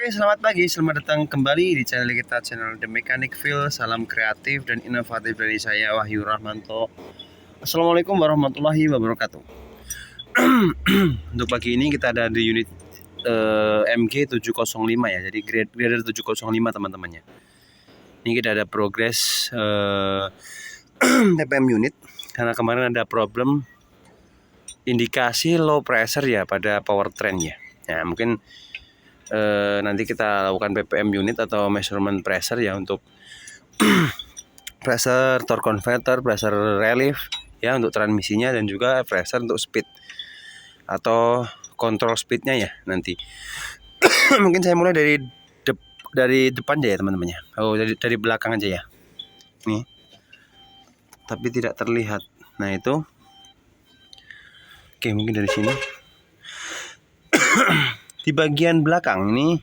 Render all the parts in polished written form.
Oke, selamat pagi, selamat datang kembali di channel kita, channel The Mechanic Feel. Salam kreatif dan inovatif dari saya, Wahyu Rahmanto. Assalamualaikum warahmatullahi wabarakatuh. Untuk pagi ini kita ada di unit MG 705 ya, jadi grader 705 teman-temannya. Ini kita ada progres TPM unit, karena kemarin ada problem indikasi low pressure ya pada powertrain ya. Nah, mungkin nanti kita lakukan PPM unit atau measurement pressure ya untuk pressure torque converter, pressure relief ya untuk transmisinya, dan juga pressure untuk speed atau control speednya ya nanti. Mungkin saya mulai dari depan aja ya teman-teman ya. Oh, dari belakang aja ya. Nih. Tapi tidak terlihat. Nah, itu. Oke, mungkin dari sini. Di bagian belakang ini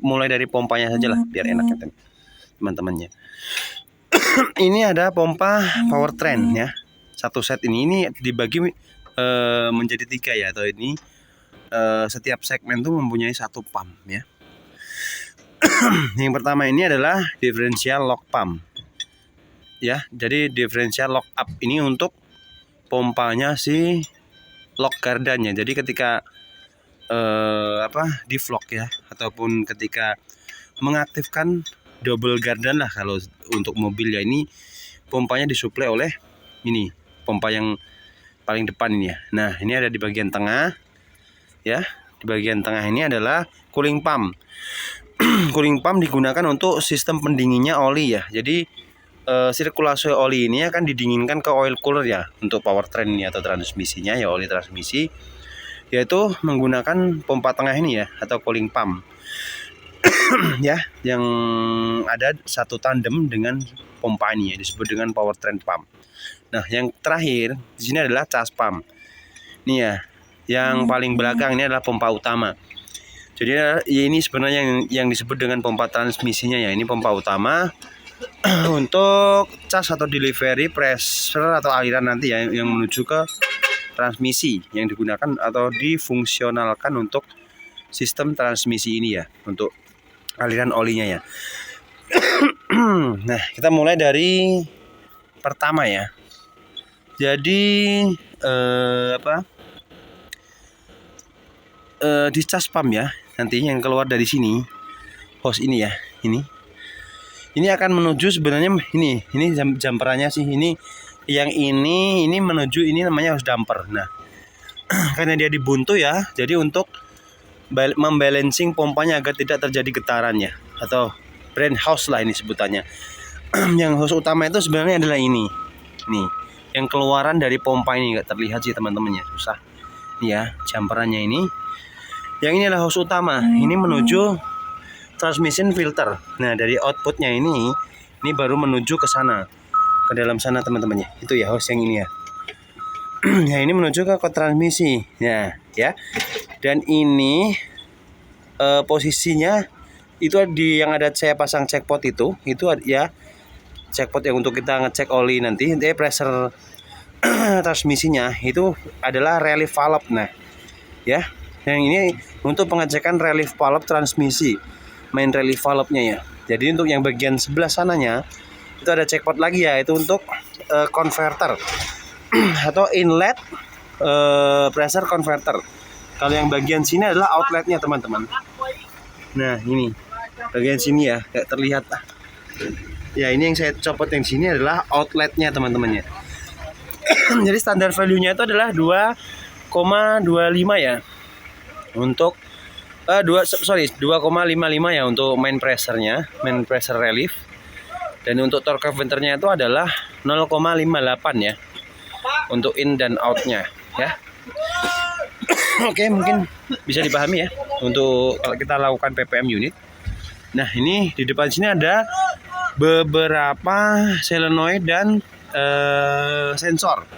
mulai dari pompanya saja lah biar enak ya teman-temannya. Ini ada pompa powertrain ya. Satu set ini dibagi menjadi 3 ya, atau ini setiap segmen tuh mempunyai satu pump ya. Yang pertama ini adalah differential lock pump. Ya, jadi differential lock up ini untuk pompanya si lock gardannya. Jadi ketika di vlog ya, ataupun ketika mengaktifkan double gardan lah kalau untuk mobil ya, ini pompanya disuplai oleh ini pompa yang paling depan ini ya. Nah, ini ada di bagian tengah ya. Di bagian tengah ini adalah cooling pump. Cooling pump digunakan untuk sistem pendinginnya oli ya. Jadi sirkulasi oli ini akan didinginkan ke oil cooler ya untuk powertrain ini atau transmisinya ya, oli transmisi, yaitu menggunakan pompa tengah ini ya, atau cooling pump ya, yang ada satu tandem dengan pompa ini ya, disebut dengan powertrain pump. Nah, yang terakhir di sini adalah charge pump. Ini ya, yang paling belakang ini adalah pompa utama. Jadi ini sebenarnya yang disebut dengan pompa transmisinya ya. Ini pompa utama untuk charge atau delivery pressure atau aliran nanti ya, yang menuju ke transmisi yang digunakan atau difungsionalkan untuk sistem transmisi ini ya, untuk aliran olinya ya. Nah, kita mulai dari pertama ya. Jadi discharge pump ya, nanti yang keluar dari sini hose ini ya, ini akan menuju sebenarnya ini jumperannya sih, ini yang ini menuju ini namanya hose damper. Nah, karena dia dibuntu ya, jadi untuk membalancing pompanya agar tidak terjadi getarannya, atau brand house lah ini sebutannya. Yang hose utama itu sebenarnya adalah ini nih, yang keluaran dari pompa ini nggak terlihat sih teman-teman ya, susah ya jumperannya ini. Yang ini adalah hose utama, ini menuju transmission filter. Nah, dari outputnya ini baru menuju ke sana, ke dalam sana teman-temannya. Itu ya hose yang ini ya. Ya, ini menuju ke transmisi ya. Dan ini posisinya itu yang ada saya pasang checkpot itu ya, checkpot yang untuk kita ngecek oli nanti, pressure transmisinya itu adalah relief valve. Nah, ya. Yang ini untuk pengecekan relief valve transmisi, main relief valve-nya ya. Jadi untuk yang bagian sebelah sananya itu ada checkpot lagi ya, itu untuk converter atau inlet pressure converter. Kalau yang bagian sini adalah outletnya teman-teman. Nah, ini bagian sini ya, kayak terlihat lah. Ya, ini yang saya copot yang sini adalah outletnya teman-teman ya. Jadi standar value-nya itu adalah 2,25 ya. Untuk 2,55 ya untuk main pressure-nya, main pressure relief. Dan untuk torque converter-nya itu adalah 0,58 ya, untuk in dan out-nya ya. Oke, mungkin bisa dipahami ya untuk kalau kita lakukan PPM unit. Nah, ini di depan sini ada beberapa solenoid dan sensor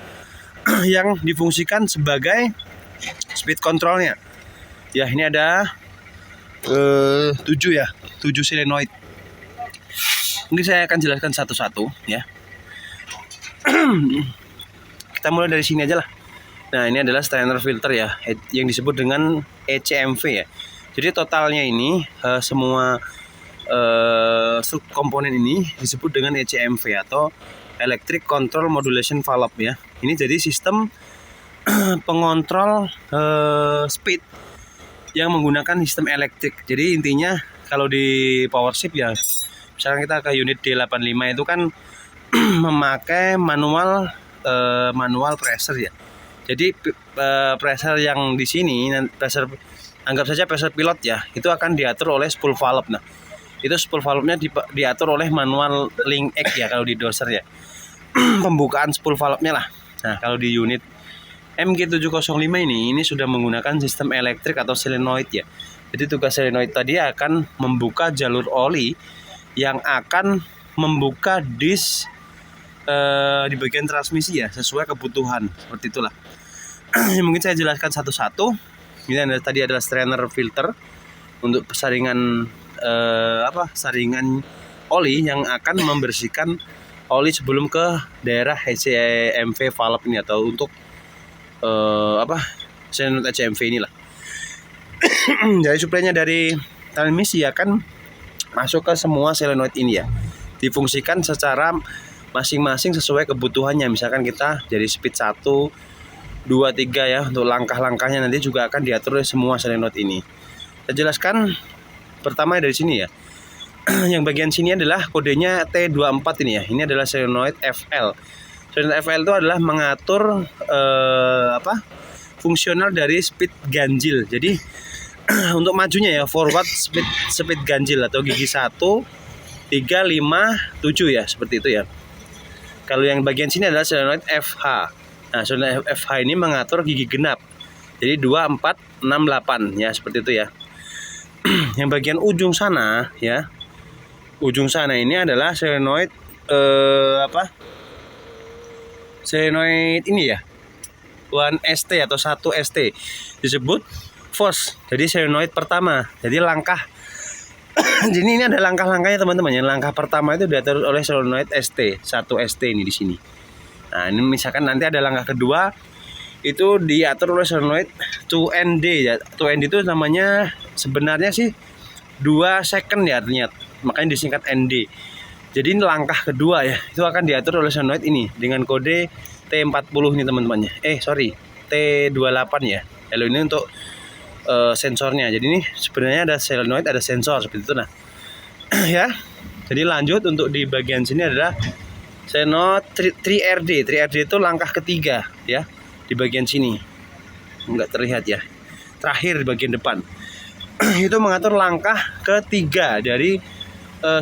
yang difungsikan sebagai speed controlnya. Ya, ini ada 7 solenoid. Mungkin saya akan jelaskan satu-satu ya. Kita mulai dari sini aja lah. Nah, ini adalah strainer filter ya, yang disebut dengan ECMV ya. Jadi totalnya ini semua subkomponen ini disebut dengan ECMV atau Electric Control Modulation Valve ya. Ini jadi sistem pengontrol speed yang menggunakan sistem elektrik. Jadi intinya kalau di powership ya, misalkan kita ke unit D85 itu kan memakai manual pressure ya. Jadi pressure yang di sini, anggap saja pressure pilot ya, itu akan diatur oleh spool valve. Nah, itu spool valve-nya diatur oleh manual link X ya kalau di doser ya. Pembukaan spool valve-nya lah. Nah, kalau di unit MG705 ini sudah menggunakan sistem elektrik atau solenoid ya. Jadi tugas solenoid tadi akan membuka jalur oli yang akan membuka disk di bagian transmisi ya, sesuai kebutuhan. Seperti itulah. Mungkin saya jelaskan satu-satu. Ini tadi adalah strainer filter untuk saringan saringan oli yang akan membersihkan oli sebelum ke daerah ECMV valve ini atau untuk solenoid ECMV inilah. Jadi suplainya dari transmisi akan masuk ke semua solenoid ini ya. Difungsikan secara masing-masing sesuai kebutuhannya. Misalkan kita jadi speed 1, 2, 3 ya. Untuk langkah-langkahnya nanti juga akan diatur oleh semua solenoid ini. Saya jelaskan pertama dari sini ya. Yang bagian sini adalah kodenya T24 ini ya. Ini adalah solenoid FL. Solenoid FL itu adalah mengatur fungsional dari speed ganjil. Jadi untuk majunya ya forward speed ganjil atau gigi 1, 3, 5, 7 ya, seperti itu ya. Kalau yang bagian sini adalah solenoid FH. Nah, solenoid FH ini mengatur gigi genap. Jadi 2, 4, 6, 8 ya, seperti itu ya. Yang bagian ujung sana ya. Ujung sana ini adalah solenoid solenoid ini ya. 1ST atau 1ST disebut force. Jadi solenoid pertama. Jadi langkah jadi ini ada langkah-langkahnya teman-teman ya. Langkah pertama itu diatur oleh solenoid ST, 1ST ini di sini. Nah, ini misalkan nanti ada langkah kedua itu diatur oleh solenoid 2ND ya. 2ND itu namanya sebenarnya sih 2 second ya artinya. Makanya disingkat ND. Jadi ini langkah kedua ya. Itu akan diatur oleh solenoid ini dengan kode T40 nih teman-temannya. T28 ya. Lalu ini untuk sensornya. Jadi ini sebenarnya ada solenoid, ada sensor seperti itu. Nah, ya. Jadi lanjut untuk di bagian sini adalah solenoid 3RD. 3RD itu langkah ketiga ya. Di bagian sini. Enggak terlihat ya. Terakhir di bagian depan. Itu mengatur langkah ketiga dari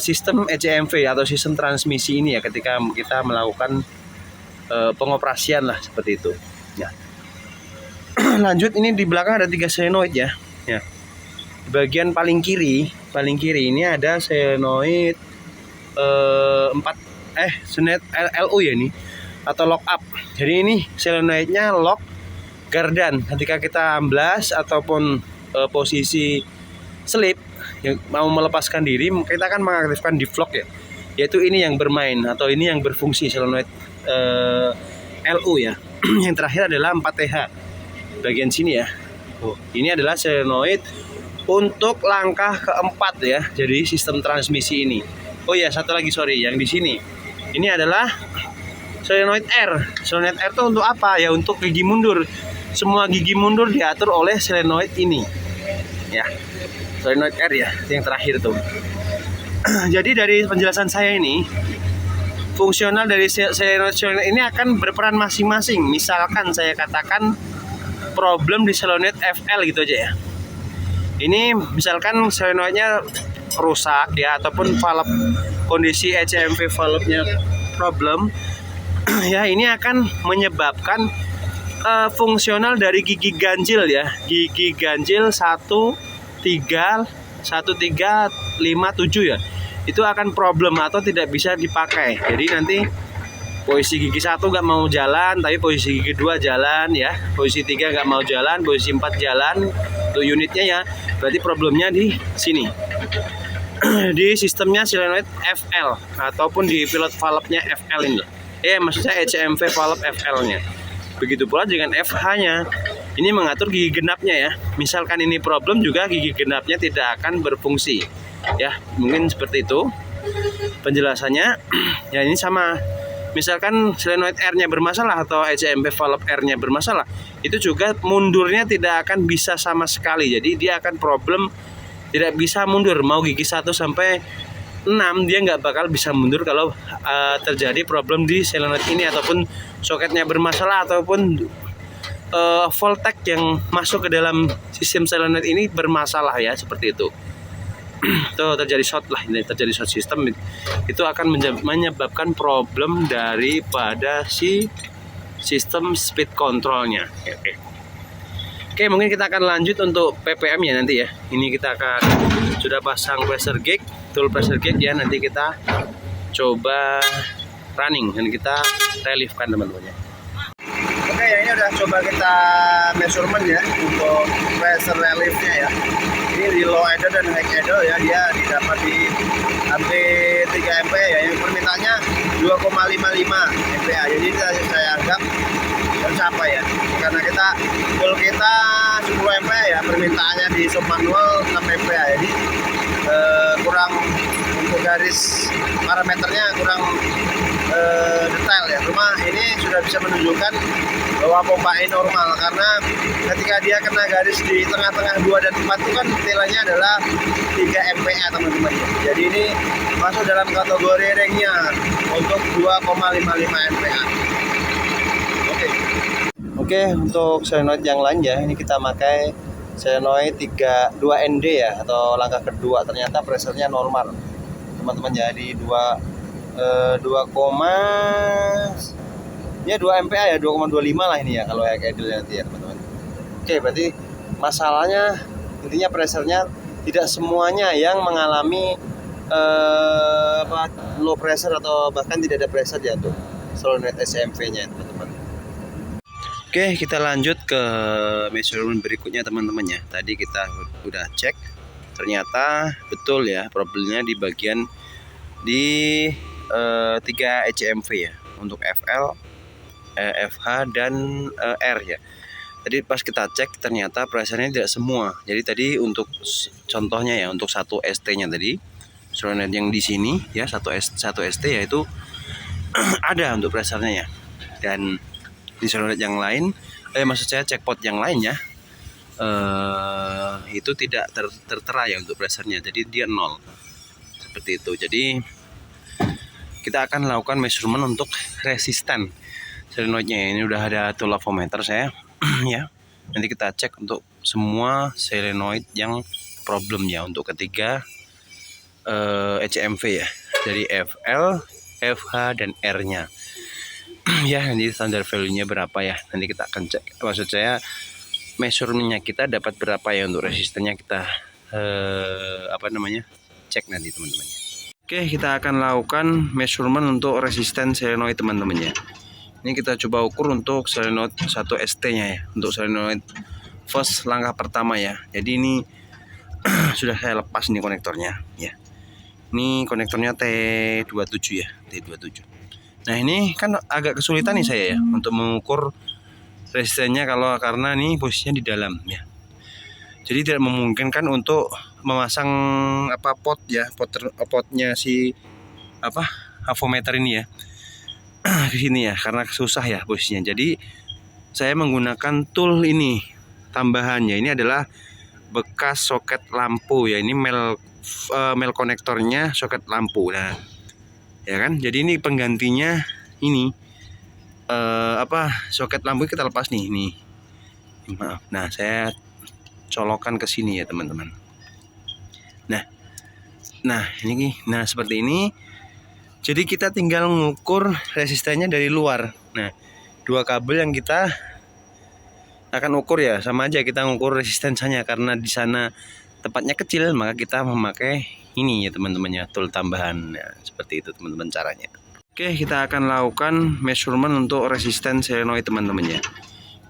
sistem ECMV atau sistem transmisi ini ya ketika kita melakukan pengoperasian lah seperti itu. Ya. Lanjut ini di belakang ada 3 solenoid ya. Ya. Di bagian paling kiri ini ada solenoid 4 solenoid LU ya ini atau lock up. Jadi ini solenoidnya lock gardan. Ketika kita amblas ataupun posisi slip yang mau melepaskan diri, kita akan mengaktifkan deflock ya. Yaitu ini yang bermain atau ini yang berfungsi solenoid LU ya. Yang terakhir adalah 4TH. Bagian sini ya. Ini adalah solenoid untuk langkah keempat ya. Jadi sistem transmisi ini. Oh ya, satu lagi sorry, yang di sini. Ini adalah solenoid R. Solenoid R itu untuk apa? Ya untuk gigi mundur. Semua gigi mundur diatur oleh solenoid ini. Ya. Solenoid R ya, yang terakhir tuh. Jadi dari penjelasan saya ini, fungsional dari solenoid ini akan berperan masing-masing. Misalkan saya katakan problem di solenoid FL gitu aja ya. Ini misalkan solenoidnya rusak ya, ataupun valve kondisi ECMV valve-nya problem ya, ini akan menyebabkan fungsional dari gigi ganjil ya. Gigi ganjil 1, 3, 1, 3, 5, 7 ya. Itu akan problem atau tidak bisa dipakai. Jadi nanti posisi gigi 1 nggak mau jalan, tapi posisi gigi 2 jalan ya. Posisi 3 nggak mau jalan, posisi 4 jalan untuk unitnya ya. Berarti problemnya di sini. Di sistemnya solenoid FL ataupun di pilot valve-nya FL ini. Maksudnya ECMV valve FL-nya. Begitu pula dengan FH-nya. Ini mengatur gigi genapnya ya. Misalkan ini problem juga gigi genapnya tidak akan berfungsi. Ya, mungkin seperti itu penjelasannya. Ya, ini sama. Misalkan solenoid R-nya bermasalah atau HMP valve R-nya bermasalah, itu juga mundurnya tidak akan bisa sama sekali. Jadi dia akan problem, tidak bisa mundur. Mau gigi 1 sampai 6 dia nggak bakal bisa mundur kalau terjadi problem di solenoid ini, ataupun soketnya bermasalah, ataupun voltage yang masuk ke dalam sistem solenoid ini bermasalah ya, seperti itu. Tuh terjadi short lah, ini terjadi short system, itu akan menyebabkan problem daripada si sistem speed controlnya. Oke, mungkin kita akan lanjut untuk PPM ya nanti ya. Ini kita akan sudah pasang pressure gauge, tool pressure gauge ya, nanti kita coba running dan kita reliefkan teman-teman ya. Oke ya, ini udah coba kita measurement ya untuk pressure reliefnya ya. Ini di low idle dan high idle ya, dia didapat di hampir 3 MPa ya, yang permintaannya 2,55 MPa. Jadi saya anggap tercapai ya, karena full kita 10 MPa ya, permintaannya di sub manual 6 MPa. Jadi kurang untuk garis parameternya kurang detail ya. Cuma ini sudah bisa menunjukkan bahwa pompa ini normal, karena ketika dia kena garis di tengah-tengah 2 dan 4 itu kan nilainya adalah 3 MPa teman-teman. Jadi ini masuk dalam kategori ringnya untuk 2,55 MPa. Oke, untuk solenoid yang lain ya, ini kita pakai solenoid 2ND ya, atau langkah kedua. Ternyata pressure-nya normal teman-teman, jadi 2 MPa ya, 2,25 lah ini ya kalau high idle nanti ya teman-teman. Oke, berarti masalahnya intinya pressure-nya tidak semuanya yang mengalami low pressure atau bahkan tidak ada pressure ya untuk solenoid SMP-nya teman-teman. Oke, kita lanjut ke measurement berikutnya teman-teman ya. Tadi kita udah cek, ternyata betul ya problemnya di bagian di 3 HMV ya, untuk FL, FH dan R ya. Tadi pas kita cek ternyata pressure-nya tidak semua. Jadi tadi untuk contohnya ya, untuk 1 ST-nya tadi solenoid yang di sini ya, 1 ST yaitu ada untuk pressure-nya ya. Dan di solenoid yang lain, maksud saya checkpot yang lainnya itu tidak tertera ya untuk pressure-nya. Jadi dia 0. Seperti itu. Jadi kita akan lakukan measurement untuk resisten solenoidnya. Ini udah ada tool avometer saya ya. Nanti kita cek untuk semua solenoid yang problem ya, untuk ketiga HMV ya, dari FL, FH dan R-nya. Ya, nanti standar value-nya berapa ya, nanti kita akan cek. Maksud saya measurement-nya kita dapat berapa ya, untuk resistennya kita cek nanti teman-teman. Oke, kita akan lakukan measurement untuk resisten solenoid teman-teman ya. Ini kita coba ukur untuk solenoid 1 ST-nya ya, untuk solenoid first langkah pertama ya. Jadi ini sudah saya lepas nih konektornya ya. Ini konektornya T27 ya, T27. Nah, ini kan agak kesulitan nih saya ya untuk mengukur resistennya karena ini posisinya di dalam ya. Jadi tidak memungkinkan untuk memasang potnya si avometer ini ya ke sini ya, karena susah ya posisinya. Jadi saya menggunakan tool ini tambahannya. Ini adalah bekas soket lampu ya. Ini mel konektornya soket lampu. Nah, ya kan, jadi ini penggantinya ini soket lampu kita lepas nih, maaf. Nah, saya colokan ke sini ya teman-teman. Nah ini seperti ini. Jadi kita tinggal mengukur resistennya dari luar. Nah, 2 kabel yang kita akan ukur ya, sama aja kita mengukur resistensinya, karena di sana tempatnya kecil, maka kita memakai ini ya teman-teman ya, tool tambahan ya, seperti itu teman-teman caranya. Oke, kita akan lakukan measurement untuk resisten solenoid teman-teman ya.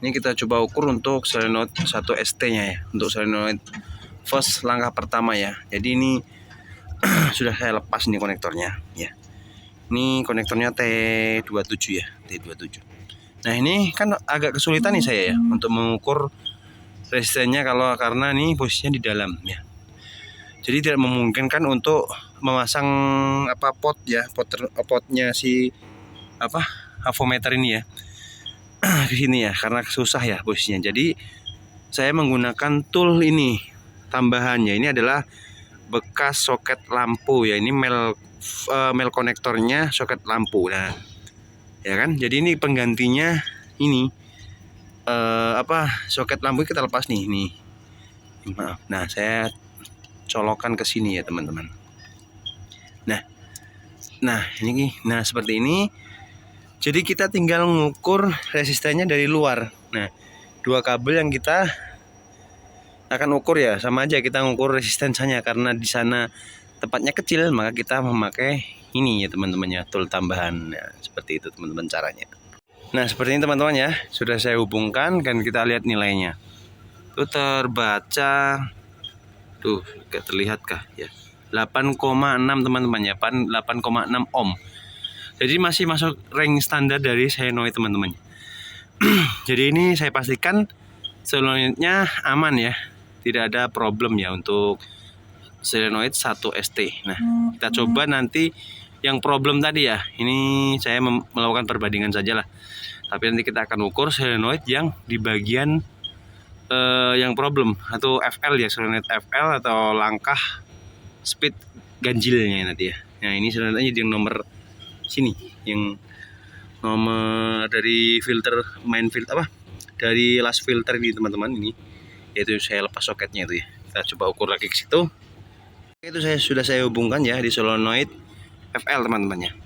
Ini kita coba ukur untuk solenoid 1 ST-nya ya, untuk solenoid first langkah pertama ya. Jadi ini sudah saya lepas nih konektornya ya. Ini konektornya T27 ya, T27. Nah ini kan agak kesulitan nih saya ya untuk mengukur resistennya karena nih posisinya di dalam ya. Jadi tidak memungkinkan untuk memasang potnya si avometer ini ya ke sini ya, karena susah ya posisinya. Jadi saya menggunakan tool ini tambahannya. Ini adalah bekas soket lampu ya. Ini mel konektornya soket lampu. Nah, ya kan? Jadi ini penggantinya ini soket lampu kita lepas nih. Maaf. Nah, saya colokan ke sini ya, teman-teman. Nah, seperti ini. Jadi kita tinggal mengukur resistennya dari luar. Nah, dua kabel yang kita akan ukur ya, sama aja kita mengukur resistensinya, karena di sana tempatnya kecil, maka kita memakai ini ya teman-teman ya, tool tambahan. Nah, seperti itu teman-teman caranya. Nah, seperti ini teman-teman ya, sudah saya hubungkan dan kita lihat nilainya. Itu terbaca, tuh gak terlihat kah ya, 8,6 teman-teman ya, 8,6 ohm. Jadi masih masuk range standar dari solenoid teman-teman. Jadi ini saya pastikan solenoidnya aman ya, tidak ada problem ya untuk solenoid 1ST. Nah, kita coba nanti yang problem tadi ya. Ini saya melakukan perbandingan saja lah. Tapi nanti kita akan ukur solenoid yang di bagian yang problem, atau FL ya, solenoid FL atau langkah speed ganjilnya nanti ya. Nah, ini solenoidnya yang nomor sini, yang nomor dari dari last filter ini teman-teman, ini yaitu saya lepas soketnya itu ya. Kita coba ukur lagi ke situ. Itu sudah saya hubungkan ya di solenoid FL teman-teman ya.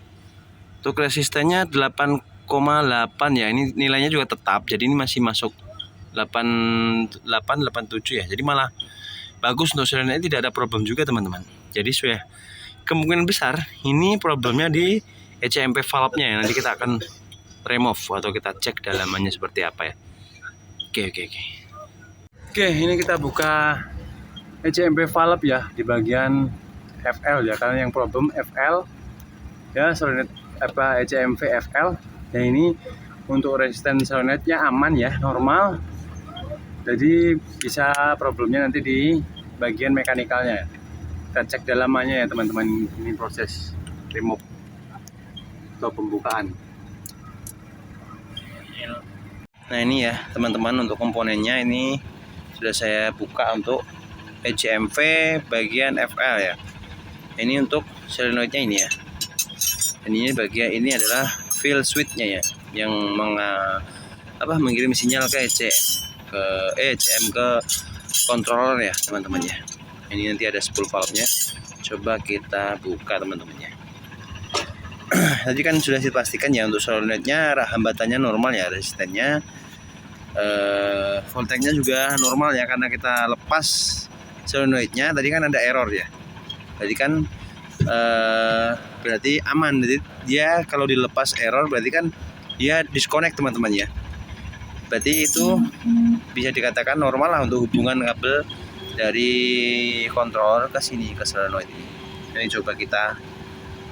Untuk resistennya 8,8 ya. Ini nilainya juga tetap. Jadi ini masih masuk 87 ya. Jadi malah bagus untuk solenoid, tidak ada problem juga teman-teman. Jadi sudah kemungkinan besar ini problemnya di ECMP valve-nya ya. Nanti kita akan remove atau kita cek dalamannya seperti apa ya. Oke, ini kita buka ECMP valve ya di bagian FL ya, karena yang problem FL ya, solenoid ECMP FL. Nah, ini untuk resisten solenoidnya aman ya, normal. Jadi bisa problemnya nanti di bagian mekanikalnya. Kita cek dalamannya ya teman-teman. Ini proses remove atau pembukaan. Nah, ini ya teman-teman, untuk komponennya ini sudah saya buka untuk ECMP bagian FL ya. Ini untuk solenoidnya ini ya. Ini bagian ini adalah fill switch-nya ya, yang mengirim sinyal ke ECM ke controller ya teman-teman ya. Ini nanti ada spool valve-nya. Coba kita buka teman-teman ya. Tadi kan sudah dipastikan ya, untuk solenoidnya hambatannya normal ya, resistennya voltage-nya juga normal ya, karena kita lepas solenoidnya tadi kan ada error ya. Tadi kan berarti aman. Jadi dia kalau dilepas error berarti kan dia disconnect teman-teman ya. Berarti itu bisa dikatakan normal lah untuk hubungan kabel dari controller ke sini, ke solenoid ini. Ini coba kita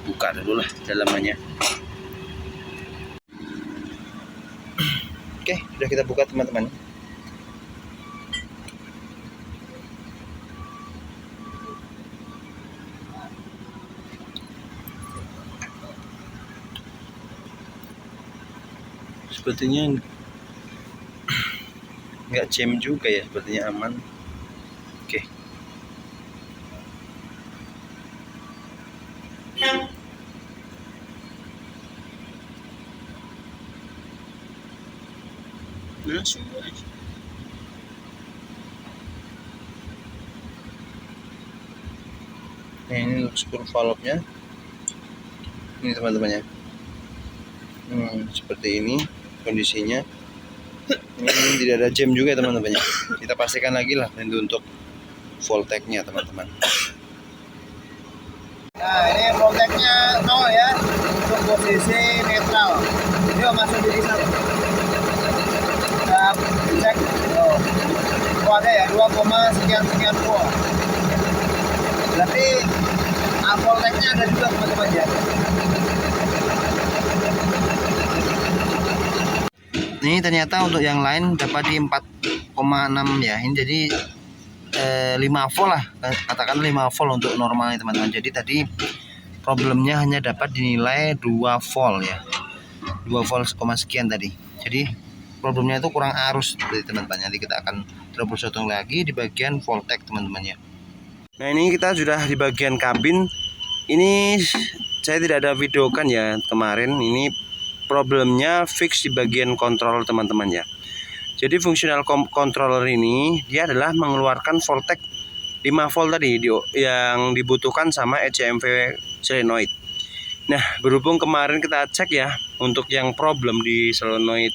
buka dulu lah dalamannya. Oke, sudah kita buka teman-teman. Sepertinya nggak jam juga ya, sepertinya aman. Oke. Nah, ini spool valve-nya. Ini teman-teman ya. Seperti ini kondisinya. Ini tidak ada jam juga teman-teman ya. Kita pastikan lagi lah untuk voltage-nya teman-teman. Nah, ini voltage-nya 0 ya, untuk posisi netral. Ini masuk di sini. Kita cek. Oh, ada ya 2, sekian volt. Berarti voltage-nya ada juga teman-teman ya. Ini ternyata untuk yang lain dapat di 4,6 ya. Ini jadi 5 volt lah, katakan 5 volt untuk normalnya teman-teman. Jadi tadi problemnya hanya dapat dinilai 2 volt ya, 2 volt sekian tadi. Jadi problemnya itu kurang arus teman-teman. Nanti kita akan troubleshooting lagi di bagian voltage teman-teman ya. Nah ini kita sudah di bagian kabin. Ini saya tidak ada videokan ya kemarin. Ini problemnya fix di bagian kontrol teman-teman ya. Jadi fungsional controller ini dia adalah mengeluarkan voltage 5 volt tadi yang dibutuhkan sama ECMV solenoid. Nah berhubung kemarin kita cek ya, untuk yang problem di solenoid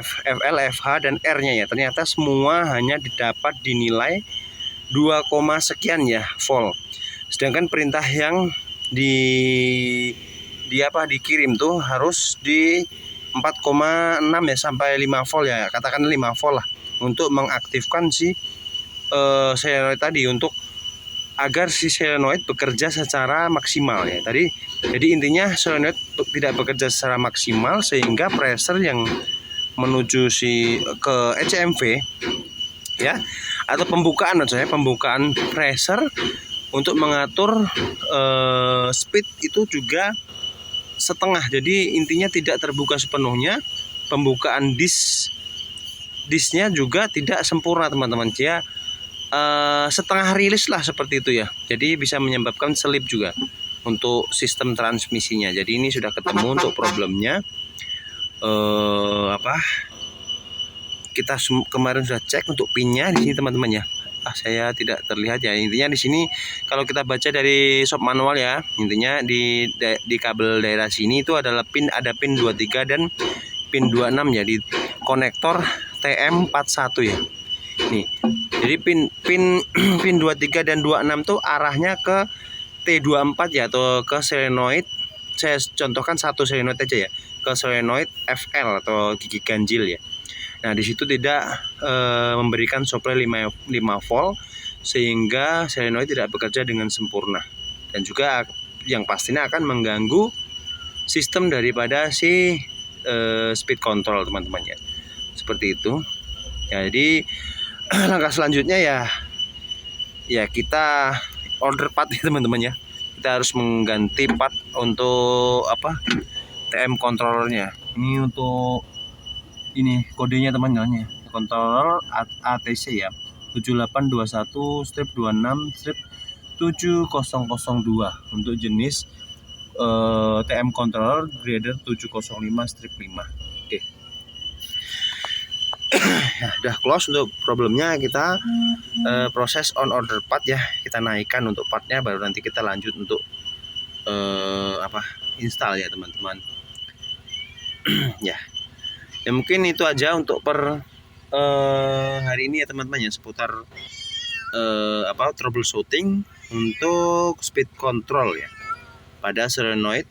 FL, FH dan R nya ya, ternyata semua hanya didapat dinilai 2, sekian ya volt. Sedangkan perintah yang dikirim tuh harus di 4,6 ya sampai 5 volt ya, katakan 5 volt lah, untuk mengaktifkan si solenoid tadi, untuk agar si solenoid bekerja secara maksimal ya tadi. Jadi intinya solenoid tidak bekerja secara maksimal sehingga pressure yang menuju ke ECMV ya, atau pembukaan pressure untuk mengatur speed itu juga setengah. Jadi intinya tidak terbuka sepenuhnya. Pembukaan disknya juga tidak sempurna teman-teman. Dia setengah rilis lah seperti itu ya. Jadi bisa menyebabkan selip juga untuk sistem transmisinya. Jadi ini sudah ketemu untuk problemnya. Kita kemarin sudah cek untuk pinnya di sini teman-teman ya. Saya tidak terlihat ya. Intinya di sini kalau kita baca dari shop manual ya, intinya di kabel daerah sini itu adalah ada pin 23 dan pin 26 ya, di konektor TM41 ya. Nih. Jadi pin 23 dan 26 tuh arahnya ke T24 ya, atau ke solenoid. Saya contohkan satu solenoid aja ya, ke solenoid FL atau gigi ganjil ya. Nah di situ tidak memberikan supply 5 volt sehingga solenoid tidak bekerja dengan sempurna, dan juga yang pastinya akan mengganggu sistem daripada si speed control teman-teman ya. Seperti itu. Jadi langkah selanjutnya ya kita order part ya teman-teman ya. Kita harus mengganti part untuk TM controllernya. Ini untuk ini kodenya teman-teman ya, controller ATC ya, 7821-26-7002 untuk jenis TM controller grader 705-5. Oke. Nah, udah close untuk problemnya. Kita proses on order part ya, kita naikkan untuk partnya, baru nanti kita lanjut untuk install ya teman-teman. Ya mungkin itu aja untuk per hari ini ya teman-teman ya, seputar troubleshooting untuk speed control ya pada solenoid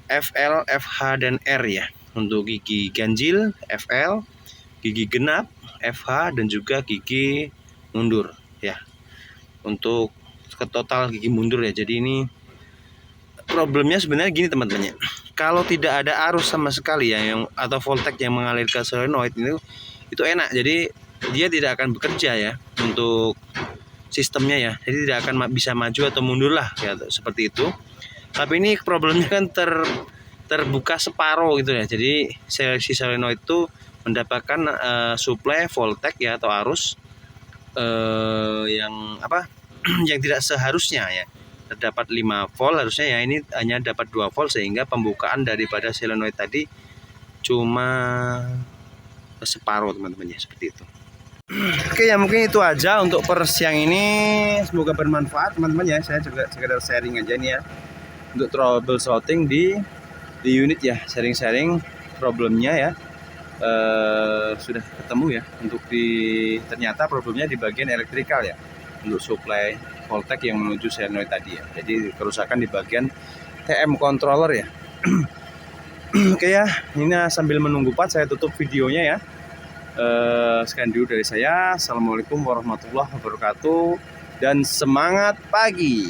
FL, FH dan R ya, untuk gigi ganjil FL, gigi genap FH dan juga gigi mundur ya, untuk ke total gigi mundur ya. Jadi ini problemnya sebenarnya gini teman-teman ya, kalau tidak ada arus sama sekali ya atau voltage yang mengalir ke solenoid itu enak, jadi dia tidak akan bekerja ya untuk sistemnya ya, jadi tidak akan bisa maju atau mundur lah ya, seperti itu. Tapi ini problemnya kan terbuka separuh gitu ya, jadi si solenoid itu mendapatkan supply voltage ya atau arus yang yang tidak seharusnya ya, terdapat 5 volt harusnya ya, ini hanya dapat 2 volt sehingga pembukaan daripada solenoid tadi cuma separuh teman-teman ya, seperti itu. Oke ya, mungkin itu aja untuk per siang ini, semoga bermanfaat teman-teman ya. Saya juga sekedar sharing aja nih ya untuk troubleshooting di unit ya, sharing problemnya ya. Sudah ketemu ya, untuk ternyata problemnya di bagian elektrikal ya, untuk supply voltage yang menuju solenoid tadi ya. Jadi kerusakan di bagian TM controller ya. Oke ya, ini sambil menunggu part saya tutup videonya ya. Sekian dulu dari saya. Assalamualaikum warahmatullahi wabarakatuh dan semangat pagi.